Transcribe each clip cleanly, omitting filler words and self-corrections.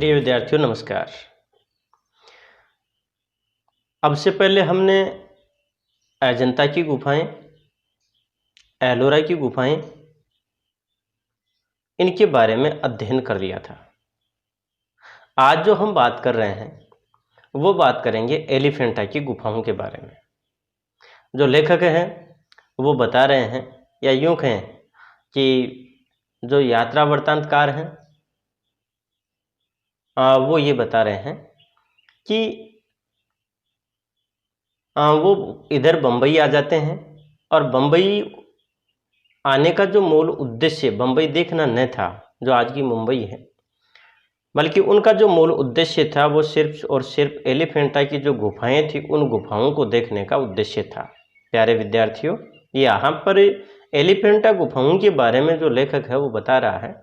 प्रिय विद्यार्थियों नमस्कार। अब से पहले हमने अजंता की गुफाएं, एलोरा की गुफाएं, इनके बारे में अध्ययन कर लिया था। आज जो हम बात कर रहे हैं वो बात करेंगे एलिफेंटा की गुफाओं के बारे में। जो लेखक हैं वो बता रहे हैं या यूं कहें कि जो यात्रा वृत्तांतकार हैं वो ये बता रहे हैं कि वो इधर बम्बई आ जाते हैं और बम्बई आने का जो मूल उद्देश्य बम्बई देखना न था जो आज की मुंबई है, बल्कि उनका जो मूल उद्देश्य था वो सिर्फ और सिर्फ एलिफेंटा की जो गुफाएं थी उन गुफाओं को देखने का उद्देश्य था। प्यारे विद्यार्थियों, यहाँ पर एलिफेंटा गुफाओं के बारे में जो लेखक है वो बता रहा है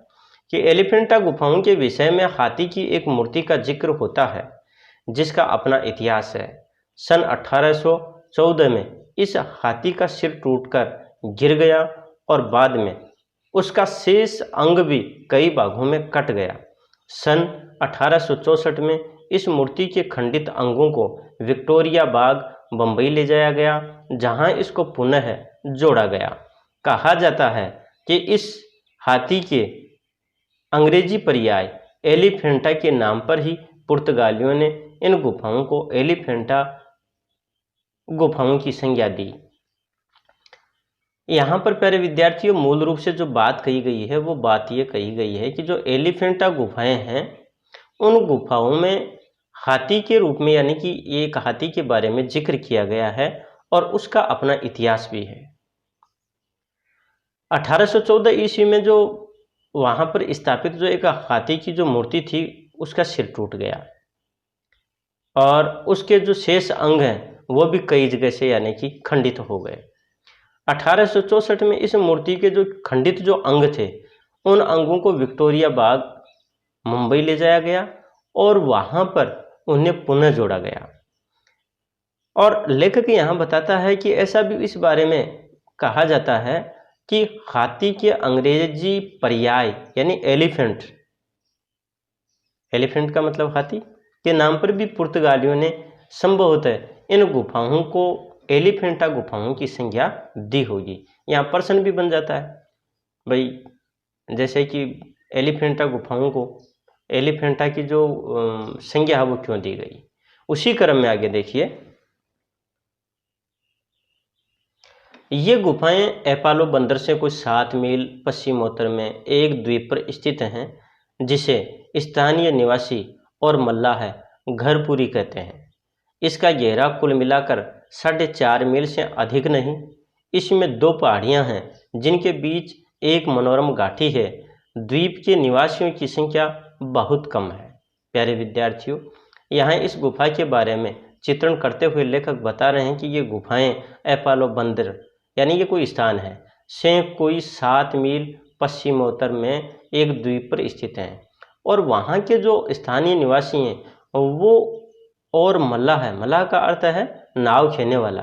कि एलिफेंटा गुफाओं के विषय में हाथी की एक मूर्ति का जिक्र होता है जिसका अपना इतिहास है। सन 1814 में इस हाथी का सिर टूटकर गिर गया और बाद में उसका शेष अंग भी कई भागों में कट गया। सन 1864 में इस मूर्ति के खंडित अंगों को विक्टोरिया बाग बंबई ले जाया गया, जहां इसको पुनः जोड़ा गया। कहा जाता है कि इस हाथी के अंग्रेजी पर्याय एलिफेंटा के नाम पर ही पुर्तगालियों ने इन गुफाओं को एलिफेंटा गुफाओं की संज्ञा दी। यहाँ पर प्यारे विद्यार्थियों मूल रूप से जो बात कही गई है वो बात ये कही गई है कि जो एलिफेंटा गुफाएं हैं उन गुफाओं में हाथी के रूप में यानी कि एक हाथी के बारे में जिक्र किया गया है और उसका अपना इतिहास भी है। 1814 ईस्वी में जो वहाँ पर स्थापित जो एक हाथी की जो मूर्ति थी उसका सिर टूट गया और उसके जो शेष अंग हैं वो भी कई जगह से यानी कि खंडित हो गए। 1864 में इस मूर्ति के जो खंडित जो अंग थे उन अंगों को विक्टोरिया बाग मुंबई ले जाया गया और वहां पर उन्हें पुनः जोड़ा गया। और लेखक यहाँ बताता है कि ऐसा भी इस बारे में कहा जाता है कि हाथी के अंग्रेजी पर्याय यानी एलिफेंट, एलिफेंट का मतलब हाथी के नाम पर भी पुर्तगालियों ने संभवतः इन गुफाओं को एलिफेंटा गुफाओं की संज्ञा दी होगी। यहाँ प्रश्न भी बन जाता है भाई, जैसे कि एलिफेंटा गुफाओं को एलिफेंटा की जो संज्ञा है वो क्यों दी गई। उसी क्रम में आगे देखिए, ये गुफाएं एपालो बंदर से कुछ 7 मील पश्चिमोत्तर में एक द्वीप पर स्थित हैं जिसे स्थानीय निवासी और मल्लाह घरपुरी कहते हैं। इसका घेरा कुल मिलाकर 4.5 मील से अधिक नहीं। इसमें 2 पहाड़ियां हैं जिनके बीच एक मनोरम घाटी है। द्वीप के निवासियों की संख्या बहुत कम है। प्यारे विद्यार्थियों, यहाँ इस गुफा के बारे में चित्रण करते हुए लेखक बता रहे हैं कि ये गुफाएं एपालो बंदर यानी ये कोई स्थान है से कोई 7 मील पश्चिमोत्तर में एक द्वीप पर स्थित हैं और वहाँ के जो स्थानीय निवासी हैं वो और मल्लाह है, मल्लाह का अर्थ है नाव खेने वाला,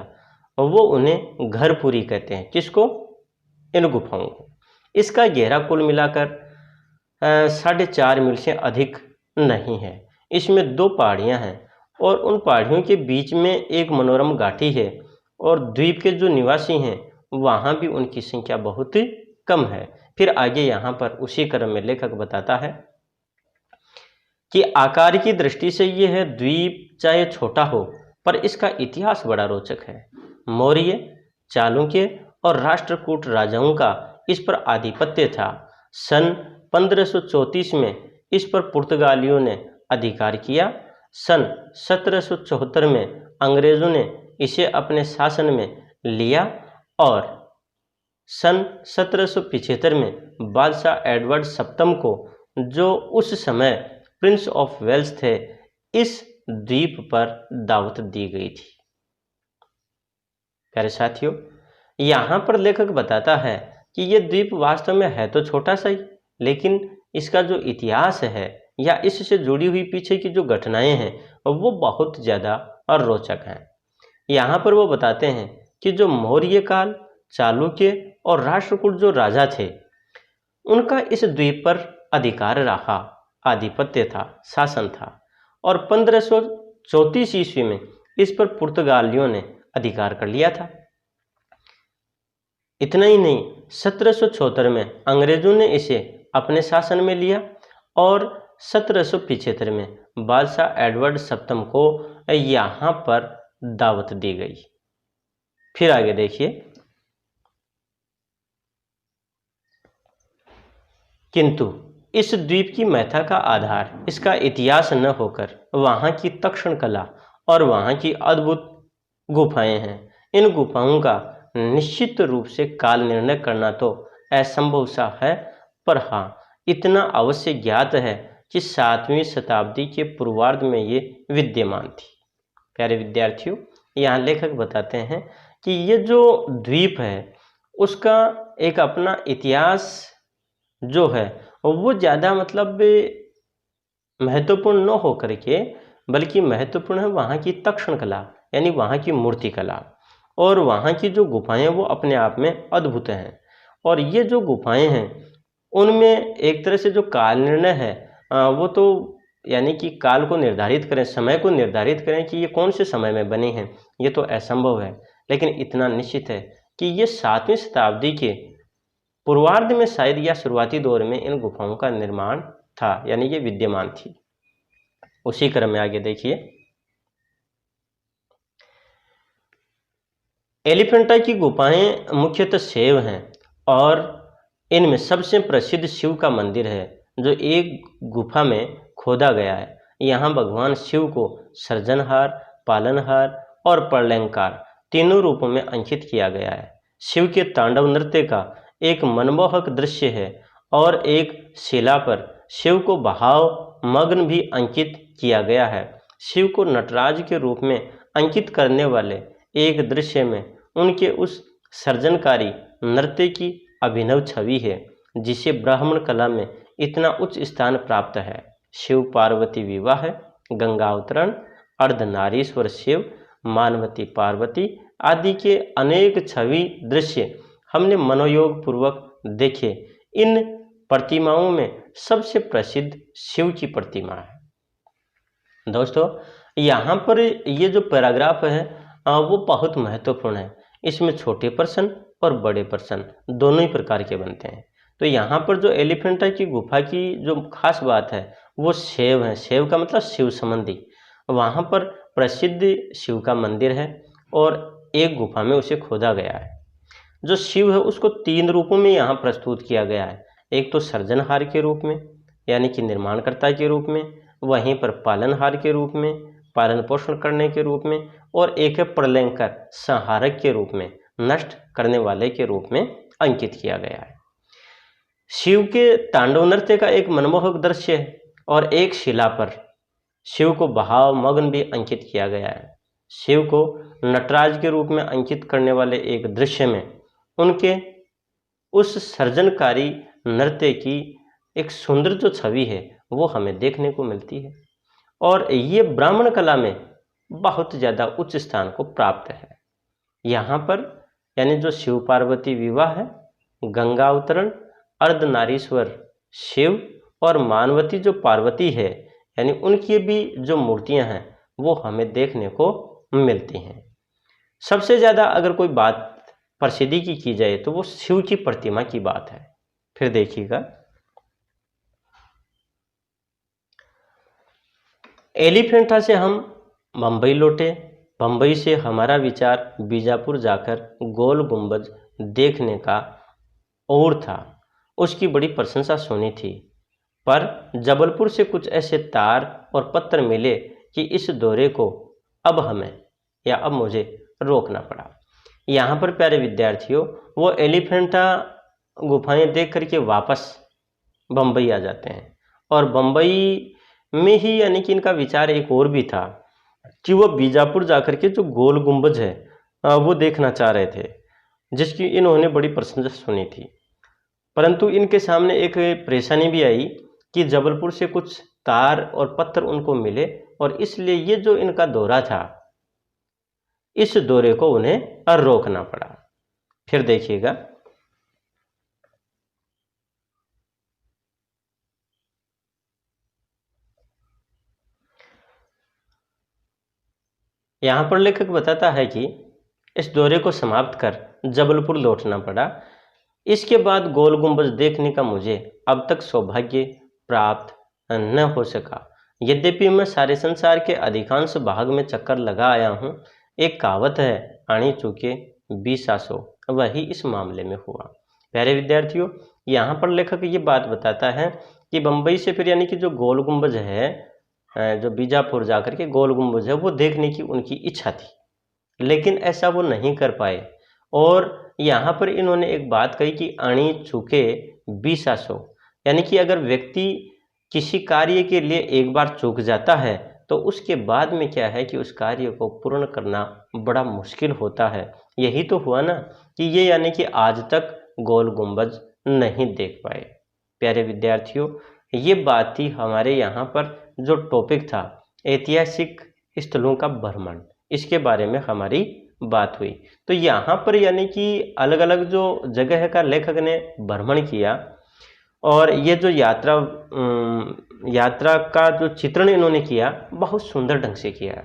वो उन्हें घरपुरी कहते हैं। किसको? इन गुफाओं को। इसका घेरा कुल मिलाकर 4.5 मील से अधिक नहीं है। इसमें 2 पहाड़ियां हैं और उन पहाड़ियों के बीच में एक मनोरम घाटी है और द्वीप के जो निवासी हैं वहाँ भी उनकी संख्या बहुत कम है। फिर आगे यहाँ पर उसी क्रम में लेखक बताता है कि आकार की दृष्टि से ये है द्वीप चाहे छोटा हो पर इसका इतिहास बड़ा रोचक है। मौर्य, चालुक्य और राष्ट्रकूट राजाओं का इस पर आधिपत्य था। सन 1534 में इस पर पुर्तगालियों ने अधिकार किया। सन 1774 में अंग्रेजों ने इसे अपने शासन में लिया और सन 1775 में बादशाह एडवर्ड सप्तम को, जो उस समय प्रिंस ऑफ वेल्स थे, इस द्वीप पर दावत दी गई थी। प्यारे साथियों, यहाँ पर लेखक बताता है कि ये द्वीप वास्तव में है तो छोटा सा ही, लेकिन इसका जो इतिहास है या इससे जुड़ी हुई पीछे की जो घटनाएं हैं वो बहुत ज़्यादा और रोचक हैं। यहाँ पर वो बताते हैं कि जो मौर्य काल, चालुक्य और राष्ट्रकूट जो राजा थे उनका इस द्वीप पर अधिकार रहा। आधिपत्य था, शासन था। और 1534 ईस्वी में इस पर पुर्तगालियों ने अधिकार कर लिया था। इतना ही नहीं, 1774 में अंग्रेजों ने इसे अपने शासन में लिया और 1775 में बादशाह एडवर्ड सप्तम को यहाँ पर दावत दी गई। फिर आगे देखिए, किंतु इस द्वीप की महत्ता का आधार इसका इतिहास न होकर वहाँ की तक्षण कला और वहाँ की अद्भुत गुफाएं हैं। इन गुफाओं का निश्चित रूप से काल निर्णय करना तो असंभव सा है, पर हाँ इतना अवश्य ज्ञात है कि 7वीं शताब्दी के पूर्वार्ध में ये विद्यमान थी। प्यारे विद्यार्थियों, यहाँ लेखक बताते हैं कि ये जो द्वीप है उसका एक अपना इतिहास जो है वो ज़्यादा मतलब महत्वपूर्ण न हो करके, बल्कि महत्वपूर्ण है वहाँ की तक्षण कला, यानी वहाँ की मूर्ति कला, और वहाँ की जो गुफाएं वो अपने आप में अद्भुत हैं। और ये जो गुफाएं हैं उनमें एक तरह से जो काल निर्णय है वो तो यानी कि काल को निर्धारित करें, समय को निर्धारित करें कि ये कौन से समय में बनी हैं, ये तो असंभव है। लेकिन इतना निश्चित है कि ये 7वीं शताब्दी के पूर्वार्ध में शायद या शुरुआती दौर में इन गुफाओं का निर्माण था, यानी ये विद्यमान थी। उसी क्रम में आगे देखिए, एलिफेंटा की गुफाएं मुख्यतः शैव हैं और इनमें सबसे प्रसिद्ध शिव का मंदिर है जो एक गुफा में खोदा गया है। यहाँ भगवान शिव को सृजनहार, पालनहार और प्रलयंकार तीनों रूपों में अंकित किया गया है। शिव के तांडव नृत्य का एक मनमोहक दृश्य है और एक शिला पर शिव को भाव मग्न भी अंकित किया गया है। शिव को नटराज के रूप में अंकित करने वाले एक दृश्य में उनके उस सर्जनकारी नृत्य की अभिनव छवि है जिसे ब्राह्मण कला में इतना उच्च स्थान प्राप्त है। शिव पार्वती विवाह, गंगावतरण, अर्धनारीश्वर शिव, मानवती पार्वती आदि के अनेक छवि दृश्य हमने मनोयोग पूर्वक देखे। इन प्रतिमाओं में सबसे प्रसिद्ध शिव की प्रतिमा है। दोस्तों, यहाँ पर ये जो पैराग्राफ है वो बहुत महत्वपूर्ण है। इसमें छोटे प्रश्न और बड़े प्रश्न दोनों ही प्रकार के बनते हैं। तो यहाँ पर जो एलिफेंटा की गुफा की जो खास बात है वो शैव है। शैव का मतलब शिव संबंधी। वहाँ पर प्रसिद्ध शिव का मंदिर है और एक गुफा में उसे खोदा गया है। जो शिव है उसको 3 रूपों में यहाँ प्रस्तुत किया गया है। एक तो सृजनहार के रूप में, यानी कि निर्माणकर्ता के रूप में, वहीं पर पालनहार के रूप में, पालन पोषण करने के रूप में, और एक है प्रलयंकर, संहारक के रूप में, नष्ट करने वाले के रूप में अंकित किया गया है। शिव के तांडव नृत्य का एक मनमोहक दृश्य है और एक शिला पर शिव को भाव मग्न भी अंकित किया गया है। शिव को नटराज के रूप में अंकित करने वाले एक दृश्य में उनके उस सर्जनकारी नृत्य की एक सुंदर जो छवि है वो हमें देखने को मिलती है और ये ब्राह्मण कला में बहुत ज़्यादा उच्च स्थान को प्राप्त है। यहाँ पर यानी जो शिव पार्वती विवाह है, गंगा अवतरण, अर्धनारीश्वर शिव और मानवती जो पार्वती है, यानी उनकी भी जो मूर्तियाँ हैं वो हमें देखने को मिलती हैं। सबसे ज़्यादा अगर कोई बात प्रसिद्धि की जाए तो वो शिव की प्रतिमा की बात है। फिर देखिएगा, एलिफेंटा से हम बम्बई लौटे। बम्बई से हमारा विचार बीजापुर जाकर गोल गुंबज देखने का और था। उसकी बड़ी प्रशंसा सुनी थी, पर जबलपुर से कुछ ऐसे तार और पत्थर मिले कि इस दौरे को अब मुझे रोकना पड़ा। यहाँ पर प्यारे विद्यार्थियों, वो एलिफेंटा गुफाएं देख करके वापस बम्बई आ जाते हैं और बम्बई में ही यानी कि इनका विचार एक और भी था कि वो बीजापुर जाकर के जो गोल गुंबज है वो देखना चाह रहे थे, जिसकी इन्होंने बड़ी प्रशंसा सुनी थी। परंतु इनके सामने एक परेशानी भी आई कि जबलपुर से कुछ तार और पत्थर उनको मिले और इसलिए ये जो इनका दौरा था, इस दौरे को उन्हें रोकना पड़ा। फिर देखिएगा, यहाँ पर लेखक बताता है कि इस दौरे को समाप्त कर जबलपुर लौटना पड़ा। इसके बाद गोल गुंबज देखने का मुझे अब तक सौभाग्य प्राप्त न हो सका। यद्यपि मैं सारे संसार के अधिकांश भाग में चक्कर लगा आया हूँ। एक कहावत है, आनी चूके 20 आसो, वही इस मामले में हुआ। प्यारे विद्यार्थियों, यहाँ पर लेखक ये बात बताता है कि बम्बई से फिर यानी कि जो गोल गुंबज है, जो बीजापुर जाकर के गोल गुंबज है, वो देखने की उनकी इच्छा थी, लेकिन ऐसा वो नहीं कर पाए। और यहाँ पर इन्होंने एक बात कही कि अणी चूके 20 आसो, यानी कि अगर व्यक्ति किसी कार्य के लिए एक बार चूक जाता है तो उसके बाद में क्या है कि उस कार्य को पूर्ण करना बड़ा मुश्किल होता है। यही तो हुआ ना कि ये यानी कि आज तक गोल गुंबज नहीं देख पाए। प्यारे विद्यार्थियों, ये बात थी हमारे यहाँ पर जो टॉपिक था ऐतिहासिक स्थलों का भ्रमण, इसके बारे में हमारी बात हुई। तो यहाँ पर यानी कि अलग अलग जो जगह का लेखक ने भ्रमण किया और ये जो यात्रा का जो चित्रण इन्होंने किया बहुत सुंदर ढंग से किया।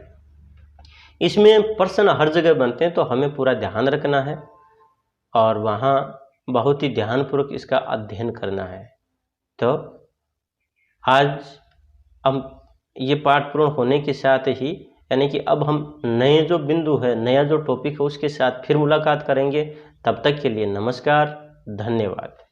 इसमें प्रश्न हर जगह बनते हैं, तो हमें पूरा ध्यान रखना है और वहाँ बहुत ही ध्यानपूर्वक इसका अध्ययन करना है। तो आज हम ये पाठ पूर्ण होने के साथ ही यानी कि अब हम नए जो बिंदु है, नया जो टॉपिक है, उसके साथ फिर मुलाकात करेंगे। तब तक के लिए नमस्कार, धन्यवाद।